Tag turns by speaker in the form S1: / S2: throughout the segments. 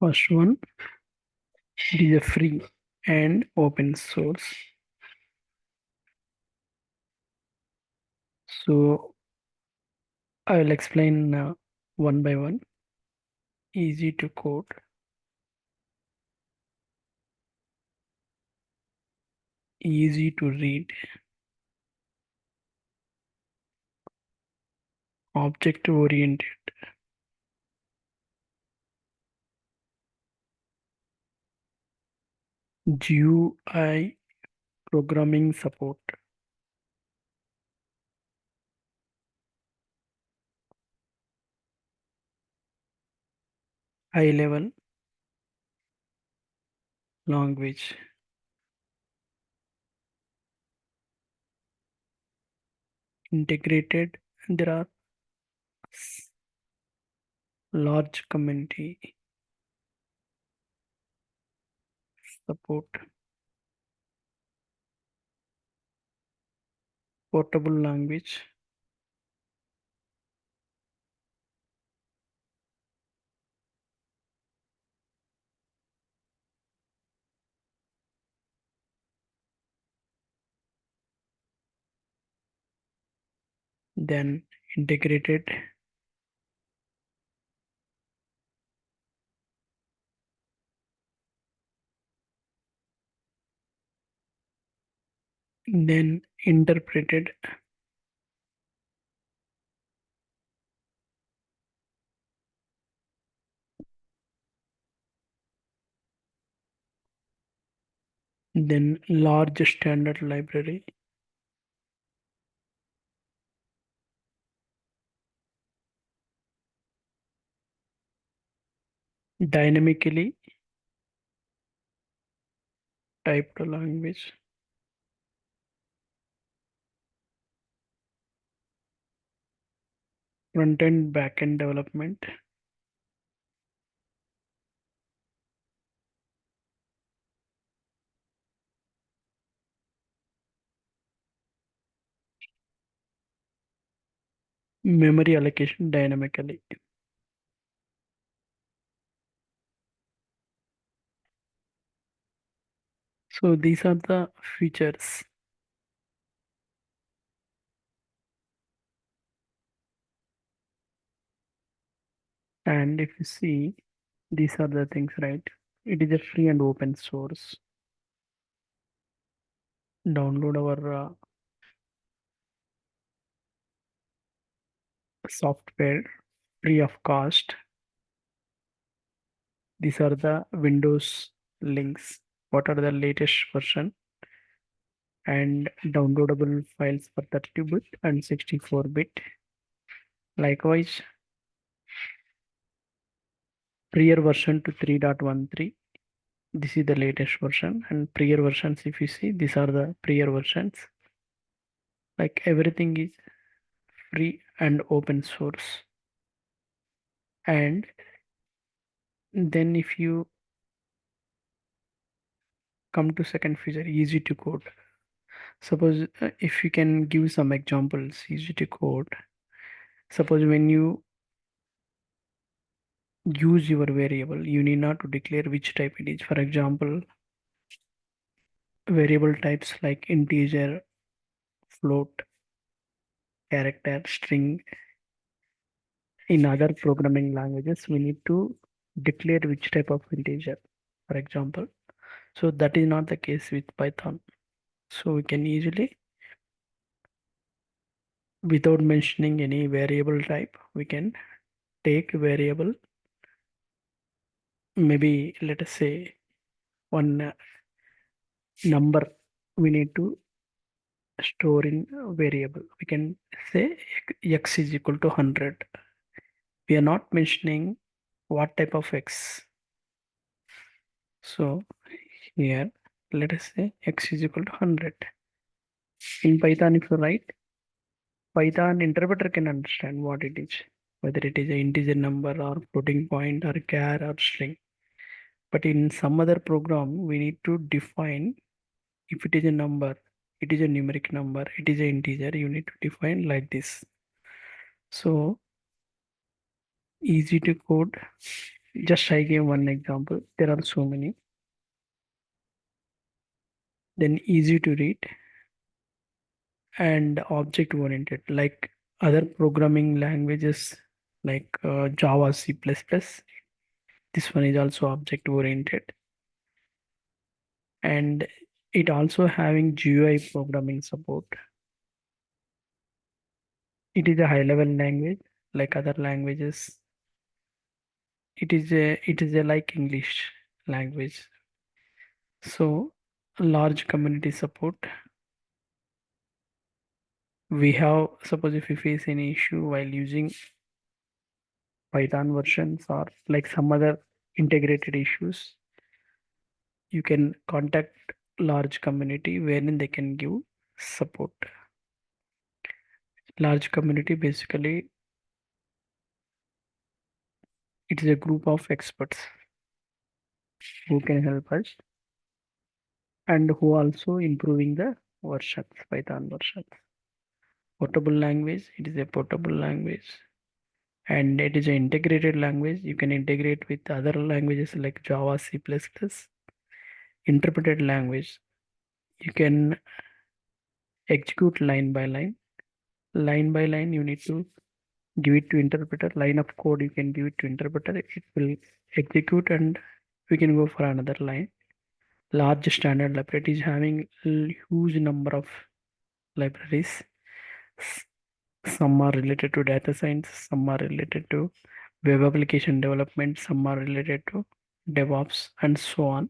S1: First one, it is a free and open source. So I will explain one by one. Easy to code, easy to read, object oriented, GUI programming support, high level language, integrated. There are large community support, portable language, then integrated, then interpreted, then large standard library, dynamically typed language, front-end back-end development, memory allocation dynamically. So these are the features. And if you see, these are the things, right? It is a free and open source. Download our software free of cost. These are the Windows links. What are the latest version and downloadable files for 32-bit and 64-bit. Likewise, prior version to 3.13. This is the latest version, and prior versions, if you see, these are the prior versions. Like everything is free and open source. And then if you come to second feature, easy to code. Suppose if you can give some examples, easy to code. Suppose when you use your variable, you need not to declare which type it is. For example, variable types like integer, float, character, string. In other programming languages, we need to declare which type of integer, for example. So that is not the case with Python. So we can easily, without mentioning any variable type, we can take variable, maybe let us say one number we need to store in a variable. We can say x is equal to 100. We are not mentioning what type of x. So here, let us say x is equal to 100. In Python, if you write, Python interpreter can understand what it is, whether it is an integer number or floating point or char or string. But in some other program, we need to define if it is a number, it is a numeric number, it is an integer, you need to define like this. So easy to code, Just I gave one example. There are so many. Then easy to read and object oriented, like other programming languages like Java, C++. This one is also object oriented, and it also having GUI programming support. It is a high level language like other languages. It is a like English language. So large community support. We have, suppose if you face any issue while using Python versions or like some other integrated issues, you can contact large community wherein they can give support. Large community basically, it is a group of experts who can help us and who also improving the versions, Python versions. Portable language, it is a portable language and it is an integrated language. You can integrate with other languages like Java, C++. Interpreted language, you can execute line by line. Line by line, you need to give it to interpreter. Line of code, you can give it to interpreter. It will execute and we can go for another line. Large standard library is having huge number of libraries. Some are related to data science, some are related to web application development, some are related to DevOps, and so on.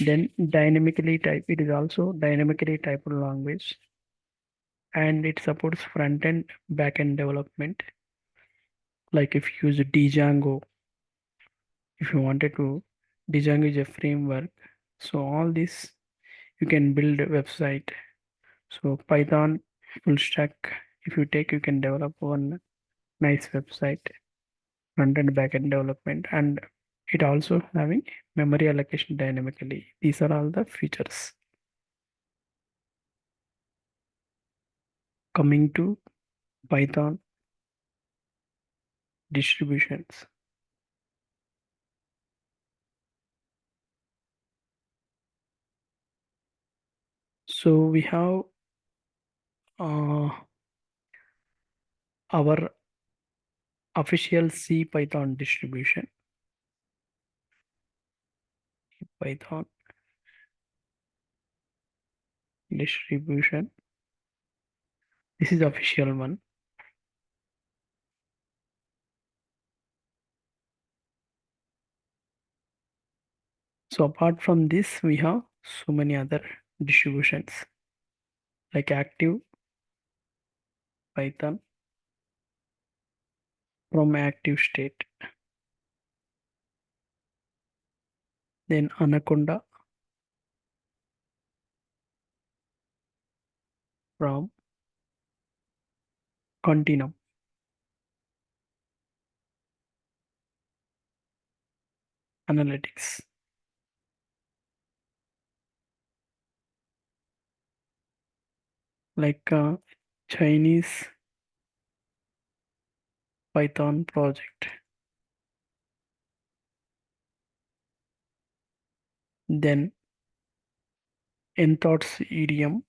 S1: Then dynamically type, it is also dynamically typed language and it supports front end, back end development. Like if you use Django, if you wanted to, Django is a framework. So all this you can build a website. So Python full stack, if you take, you can develop one nice website, front end, back end development, and it also having memory allocation dynamically. These are all the features. Coming to Python distributions. So we have uh, our official C Python distribution. Python distribution. This is official one. So apart from this, we have so many other distributions like active Python from active state. Then Anaconda from Continuum. Analytics. Like Chinese Python project. Then Enthoughts EDM.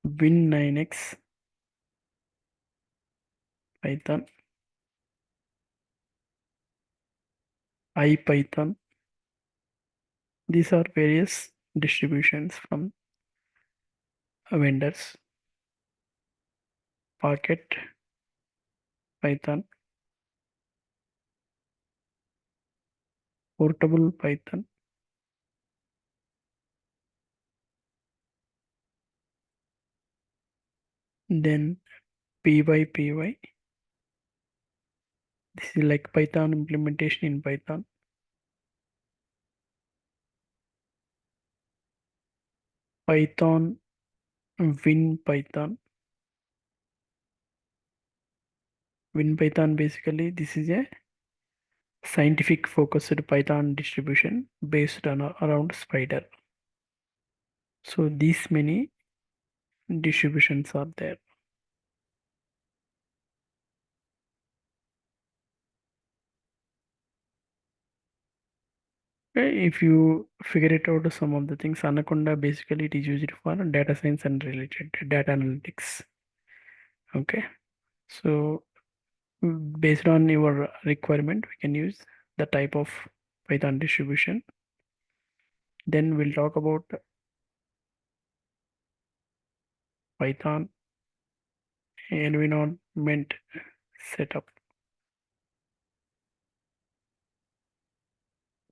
S1: Win9x Python. IPython. These are various distributions from vendors. Pocket Python. Portable Python. Then PyPy. This is like Python implementation in Python. Python WinPython. WinPython basically this is a scientific focused Python distribution based on around Spider. So these many distributions are there. If you figure it out, some of the things, Anaconda basically it is used for data science and related data analytics. Okay, so based on your requirement, we can use the type of Python distribution. Then we'll talk about Python environment setup.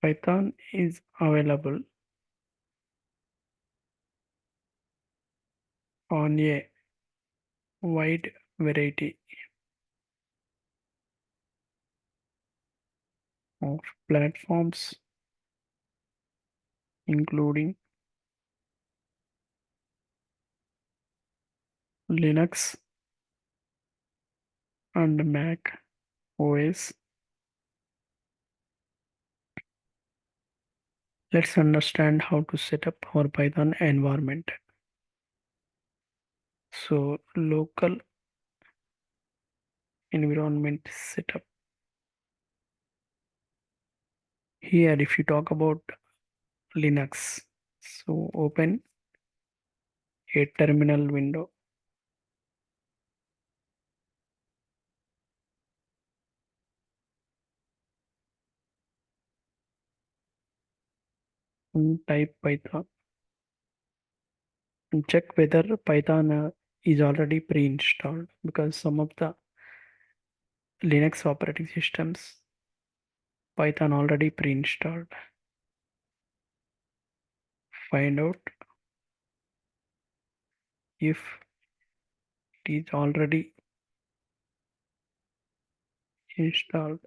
S1: Python is available on a wide variety of platforms, including Linux and Mac OS. Let's understand how to set up our Python environment. So, local environment setup. Here, if you talk about Linux, so open a terminal window and type Python and check whether Python is already pre-installed, because some of the Linux operating systems Python already pre-installed. Find out if it is already installed.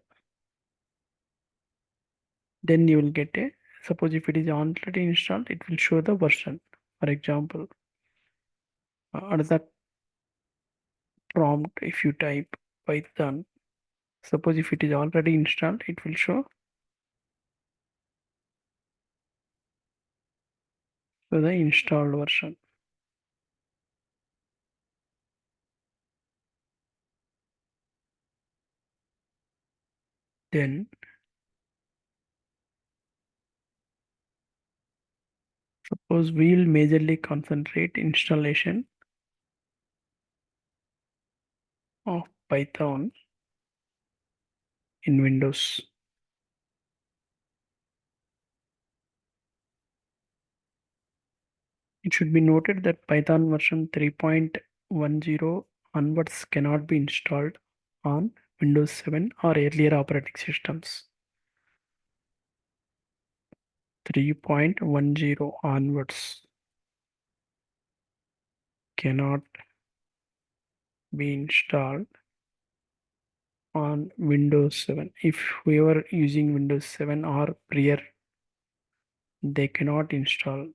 S1: Then you will get a, suppose if it is already installed, it will show the version. For example, under the prompt, if you type Python, suppose if it is already installed, it will show the installed version. Then suppose we will majorly concentrate installation of Python in Windows. It should be noted that Python version 3.10 onwards cannot be installed on Windows 7 or earlier operating systems. 3.10 onwards cannot be installed on Windows 7. If we were using Windows 7 or prior, they cannot install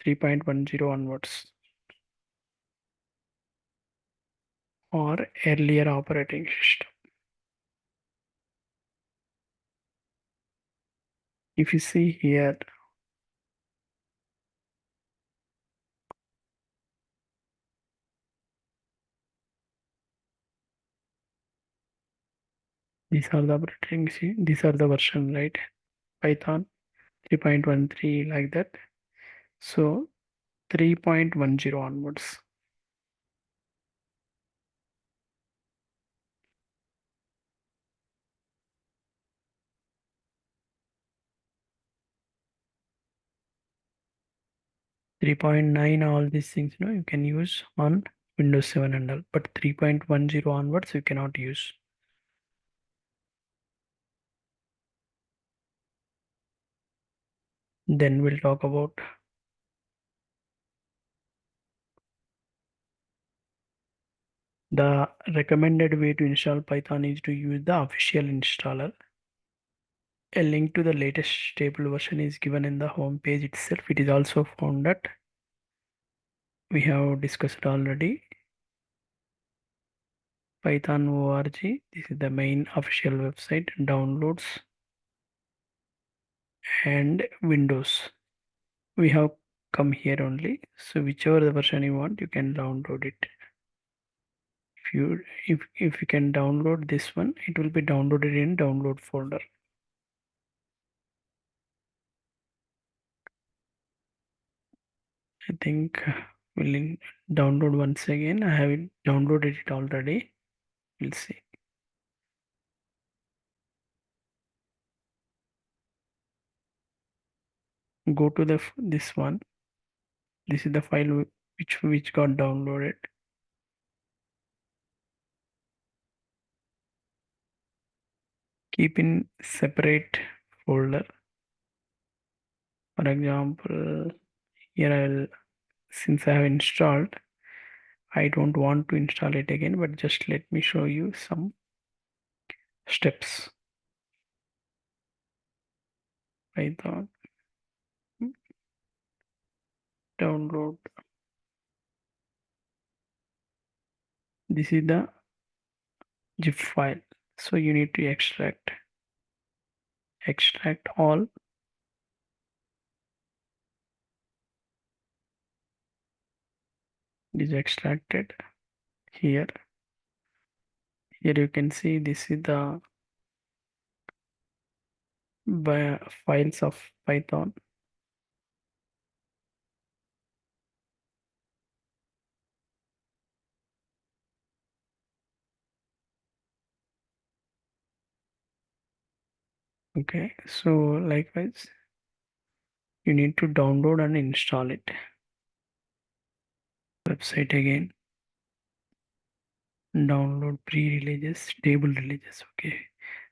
S1: 3.10 onwards or earlier operating system. If you see here, these are the these are the version, right? Python 3.13 like that. So 3.10 onwards. 3.9, all these things, you can use on Windows 7 and all, but 3.10 onwards you cannot use. Then we'll talk about the recommended way to install Python is to use the official installer. A link to the latest stable version is given in the home page itself. It is also found that we have discussed already. Python org. This is the main official website. Downloads and Windows. We have come here only. So whichever the version you want, you can download it. If you can download this one, it will be downloaded in download folder. I think we'll download once again. I have downloaded it already. We'll see. Go to this one. This is the file which got downloaded. Keep in separate folder. For example, here since I have installed, I don't want to install it again, but just let me show you some steps. Python download. This is the zip file. So you need to extract all. It is extracted here. Here you can see this is the files of Python. Okay, so likewise, you need to download and install it. Website again. Download pre-releases, stable releases. Okay,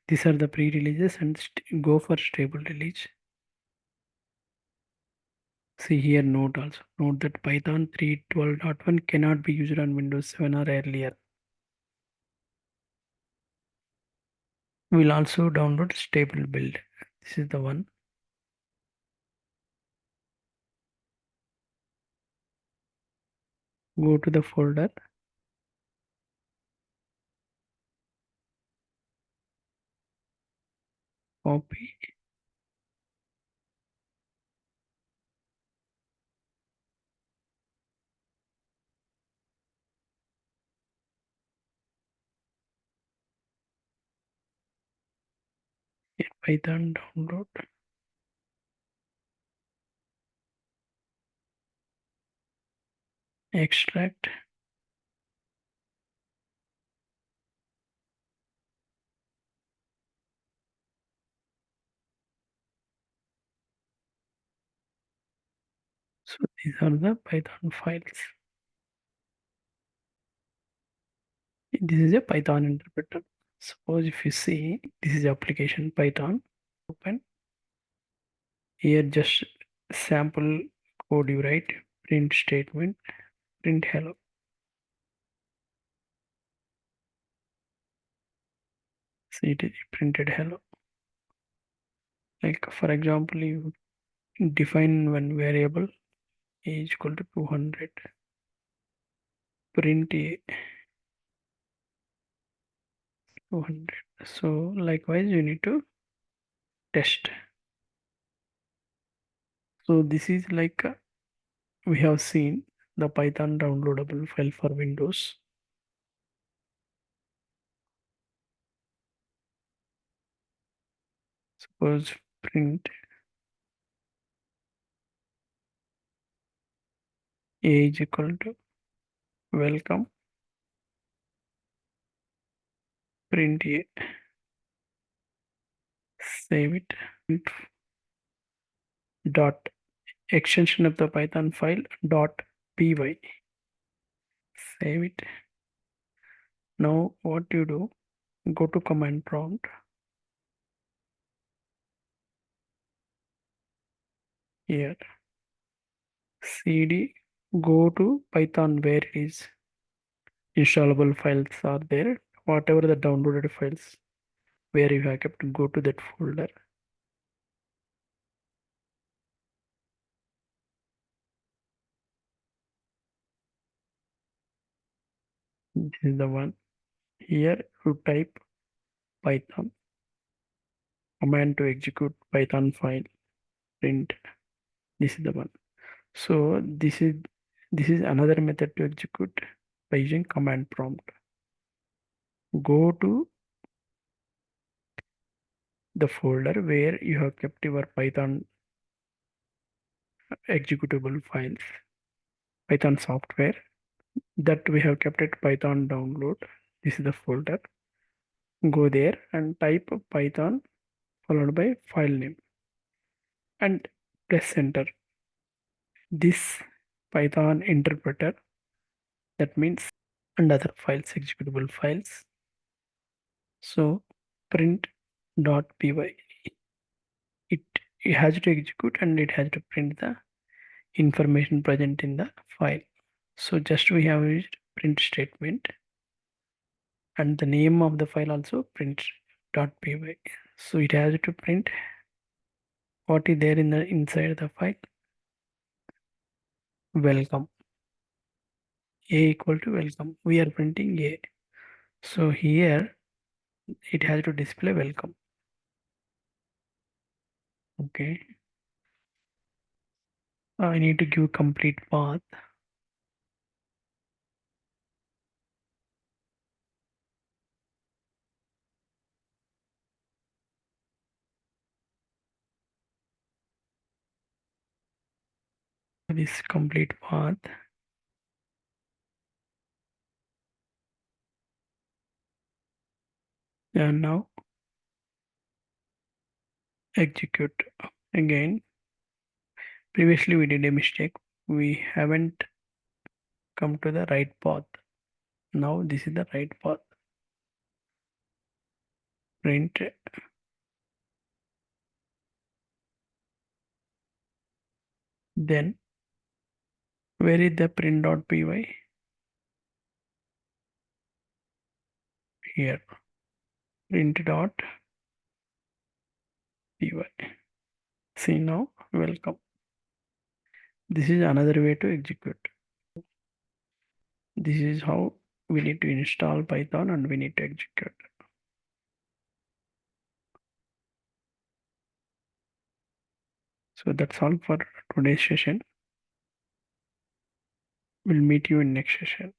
S1: these are the pre-releases and go for stable release. See here note also. Note that Python 3.12.1 cannot be used on Windows 7 or earlier. We'll also download stable build. This is the one. Go to the folder. Copy. Here, Python download. Extract. So these are the Python files. This is a Python interpreter. Suppose if you see, this is application Python. Open. Here just sample code you write. Print statement. Print hello. See it is printed hello. Like for example, you define one variable is equal to 200. Print a 200. So likewise, you need to test. So this is like we have seen the Python downloadable file for Windows. Suppose print a is equal to welcome. Print a. Save it. Dot extension of the Python file dot py. Save it. Now what you do? Go to command prompt. Here cd go to Python where it is installable files are there. Whatever the downloaded files where you have kept, go to that folder. This is the one. Here you type Python command to execute Python file print. This is the one. So this is another method to execute by using command prompt. Go to the folder where you have kept your Python executable files, Python software that we have kept it Python download. This is the folder. Go there and type Python followed by file name and press enter. This Python interpreter, that means, and other files, executable files. So print.py, it, it has to execute and it has to print the information present in the file. So just we have used print statement and the name of the file also print.py. So it has to print what is there in the inside the file. Welcome. A equal to welcome. We are printing A. So here it has to display welcome. Okay. I need to give complete path. This complete path. And now execute again. Previously we did a mistake. We haven't come to the right path. Now this is the right path. Print. Then where is the print.py? Here. Print.py. See now, welcome. This is another way to execute. This is how we need to install Python and we need to execute. So that's all for today's session. We'll meet you in next session.